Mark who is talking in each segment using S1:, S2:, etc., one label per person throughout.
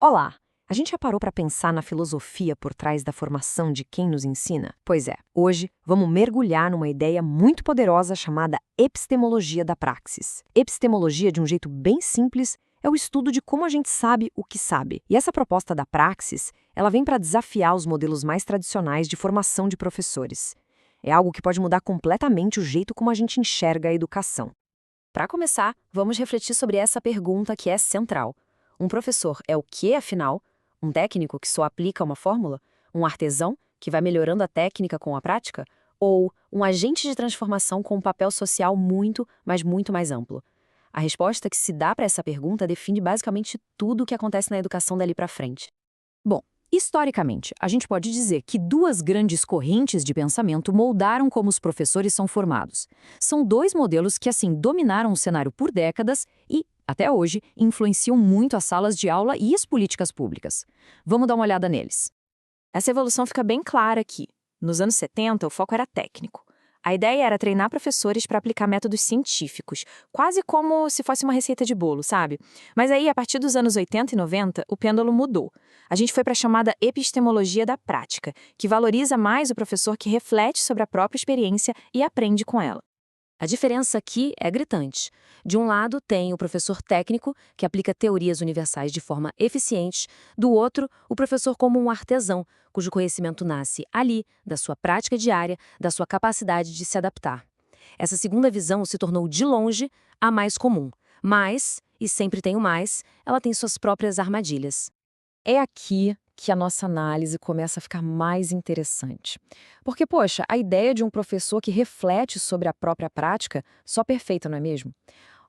S1: Olá! A gente já parou para pensar na filosofia por trás da formação de quem nos ensina? Pois é, hoje vamos mergulhar numa ideia muito poderosa chamada epistemologia da praxis. Epistemologia, de um jeito bem simples, é o estudo de como a gente sabe o que sabe. E essa proposta da praxis, ela vem para desafiar os modelos mais tradicionais de formação de professores. É algo que pode mudar completamente o jeito como a gente enxerga a educação. Para começar, vamos refletir sobre essa pergunta que é central. Um professor é o quê, afinal? Um técnico que só aplica uma fórmula? Um artesão que vai melhorando a técnica com a prática? Ou um agente de transformação com um papel social muito, mas muito mais amplo? A resposta que se dá para essa pergunta define basicamente tudo o que acontece na educação dali para frente. Bom, historicamente, a gente pode dizer que duas grandes correntes de pensamento moldaram como os professores são formados. São dois modelos que, assim, dominaram o cenário por décadas e, até hoje, influenciam muito as salas de aula e as políticas públicas. Vamos dar uma olhada neles. Essa evolução fica bem clara aqui. Nos anos 70, o foco era técnico. A ideia era treinar professores para aplicar métodos científicos, quase como se fosse uma receita de bolo, sabe? Mas aí, a partir dos anos 80 e 90, o pêndulo mudou. A gente foi para a chamada epistemologia da prática, que valoriza mais o professor que reflete sobre a própria experiência e aprende com ela. A diferença aqui é gritante. De um lado, tem o professor técnico, que aplica teorias universais de forma eficiente. Do outro, o professor como um artesão, cujo conhecimento nasce ali, da sua prática diária, da sua capacidade de se adaptar. Essa segunda visão se tornou, de longe, a mais comum. Mas, e sempre tem o mais, ela tem suas próprias armadilhas. É aqui que a nossa análise começa a ficar mais interessante. Porque, poxa, a ideia de um professor que reflete sobre a própria prática, só perfeita, não é mesmo?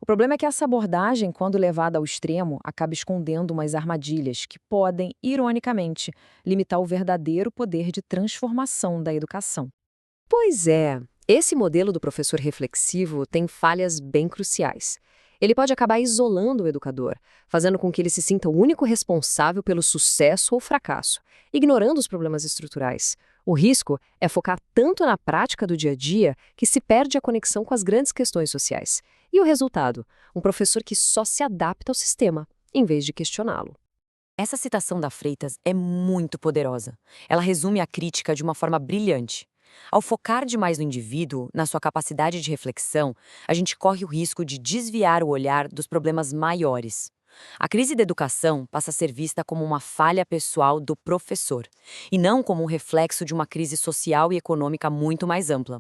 S1: O problema é que essa abordagem, quando levada ao extremo, acaba escondendo umas armadilhas que podem, ironicamente, limitar o verdadeiro poder de transformação da educação. Pois é, esse modelo do professor reflexivo tem falhas bem cruciais. Ele pode acabar isolando o educador, fazendo com que ele se sinta o único responsável pelo sucesso ou fracasso, ignorando os problemas estruturais. O risco é focar tanto na prática do dia a dia que se perde a conexão com as grandes questões sociais. E o resultado? Um professor que só se adapta ao sistema, em vez de questioná-lo. Essa citação da Freitas é muito poderosa. Ela resume a crítica de uma forma brilhante. Ao focar demais no indivíduo, na sua capacidade de reflexão, a gente corre o risco de desviar o olhar dos problemas maiores. A crise da educação passa a ser vista como uma falha pessoal do professor, e não como um reflexo de uma crise social e econômica muito mais ampla.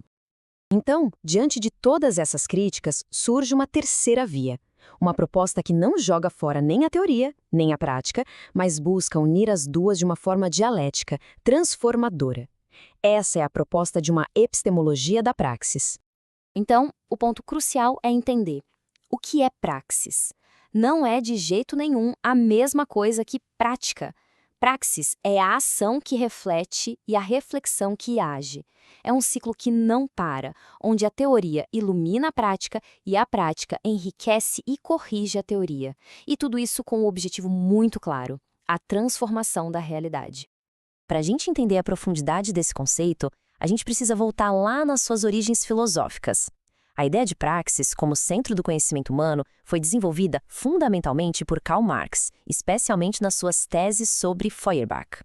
S1: Então, diante de todas essas críticas, surge uma terceira via. Uma proposta que não joga fora nem a teoria, nem a prática, mas busca unir as duas de uma forma dialética, transformadora. Essa é a proposta de uma epistemologia da praxis. Então, o ponto crucial é entender o que é praxis. Não é de jeito nenhum a mesma coisa que prática. Praxis é a ação que reflete e a reflexão que age. É um ciclo que não para, onde a teoria ilumina a prática e a prática enriquece e corrige a teoria. E tudo isso com um objetivo muito claro: a transformação da realidade. Para a gente entender a profundidade desse conceito, a gente precisa voltar lá nas suas origens filosóficas. A ideia de praxis, como centro do conhecimento humano, foi desenvolvida fundamentalmente por Karl Marx, especialmente nas suas teses sobre Feuerbach.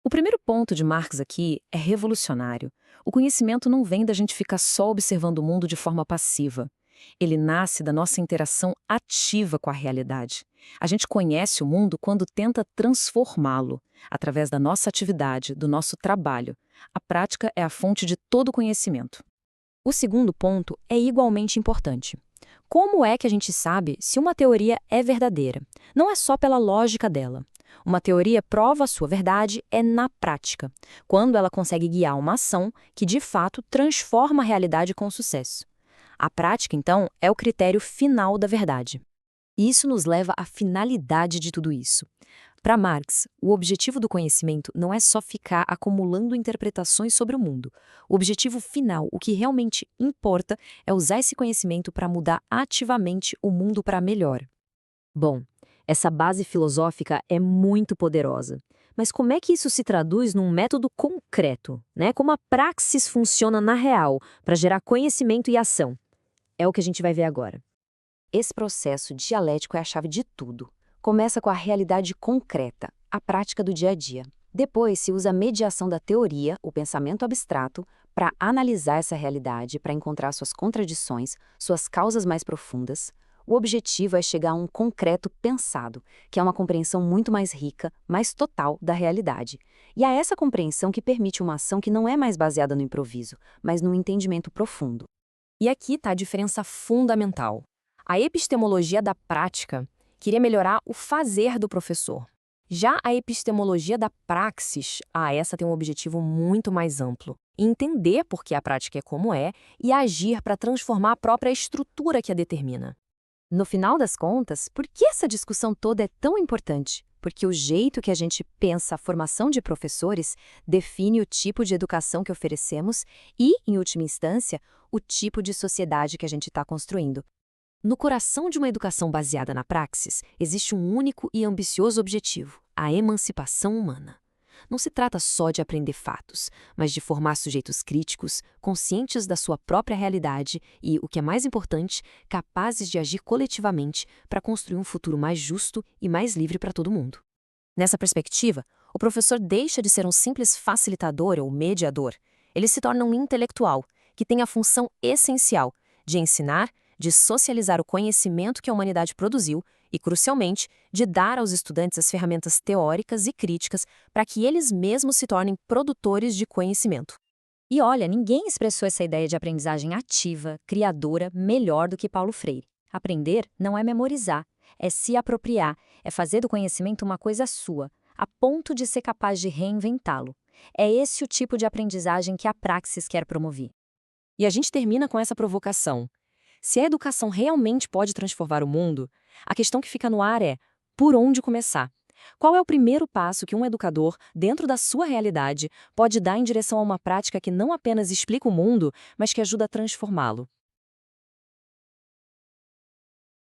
S1: O primeiro ponto de Marx aqui é revolucionário. O conhecimento não vem da gente ficar só observando o mundo de forma passiva. Ele nasce da nossa interação ativa com a realidade. A gente conhece o mundo quando tenta transformá-lo, através da nossa atividade, do nosso trabalho. A prática é a fonte de todo conhecimento. O segundo ponto é igualmente importante. Como é que a gente sabe se uma teoria é verdadeira? Não é só pela lógica dela. Uma teoria prova a sua verdade na prática, quando ela consegue guiar uma ação que, de fato, transforma a realidade com sucesso. A prática, então, é o critério final da verdade. E isso nos leva à finalidade de tudo isso. Para Marx, o objetivo do conhecimento não é só ficar acumulando interpretações sobre o mundo. O objetivo final, o que realmente importa, é usar esse conhecimento para mudar ativamente o mundo para melhor. Bom, essa base filosófica é muito poderosa. Mas como é que isso se traduz num método concreto, né? Como a praxis funciona na real para gerar conhecimento e ação? É o que a gente vai ver agora. Esse processo dialético é a chave de tudo.
S2: Começa com a realidade concreta, a prática do dia a dia. Depois se usa a mediação da teoria, o pensamento abstrato, para analisar essa realidade, para encontrar suas contradições, suas causas mais profundas. O objetivo é chegar a um concreto pensado, que é uma compreensão muito mais rica, mais total da realidade. E é essa compreensão que permite uma ação que não é mais baseada no improviso, mas no entendimento profundo.
S1: E aqui está a diferença fundamental. A epistemologia da prática queria melhorar o fazer do professor. Já a epistemologia da praxis, essa tem um objetivo muito mais amplo. Entender por que a prática é como é e agir para transformar a própria estrutura que a determina.
S2: No final das contas, por que essa discussão toda é tão importante? Porque o jeito que a gente pensa a formação de professores define o tipo de educação que oferecemos e, em última instância, o tipo de sociedade que a gente está construindo.
S1: No coração de uma educação baseada na praxis, existe um único e ambicioso objetivo: a emancipação humana. Não se trata só de aprender fatos, mas de formar sujeitos críticos, conscientes da sua própria realidade e, o que é mais importante, capazes de agir coletivamente para construir um futuro mais justo e mais livre para todo mundo. Nessa perspectiva, o professor deixa de ser um simples facilitador ou mediador. Ele se torna um intelectual, que tem a função essencial de ensinar, de socializar o conhecimento que a humanidade produziu e, crucialmente, de dar aos estudantes as ferramentas teóricas e críticas para que eles mesmos se tornem produtores de conhecimento.
S2: E olha, ninguém expressou essa ideia de aprendizagem ativa, criadora, melhor do que Paulo Freire. Aprender não é memorizar, é se apropriar, é fazer do conhecimento uma coisa sua, a ponto de ser capaz de reinventá-lo. É esse o tipo de aprendizagem que a praxis quer promover.
S1: E a gente termina com essa provocação. Se a educação realmente pode transformar o mundo, a questão que fica no ar é: por onde começar? Qual é o primeiro passo que um educador, dentro da sua realidade, pode dar em direção a uma prática que não apenas explica o mundo, mas que ajuda a transformá-lo?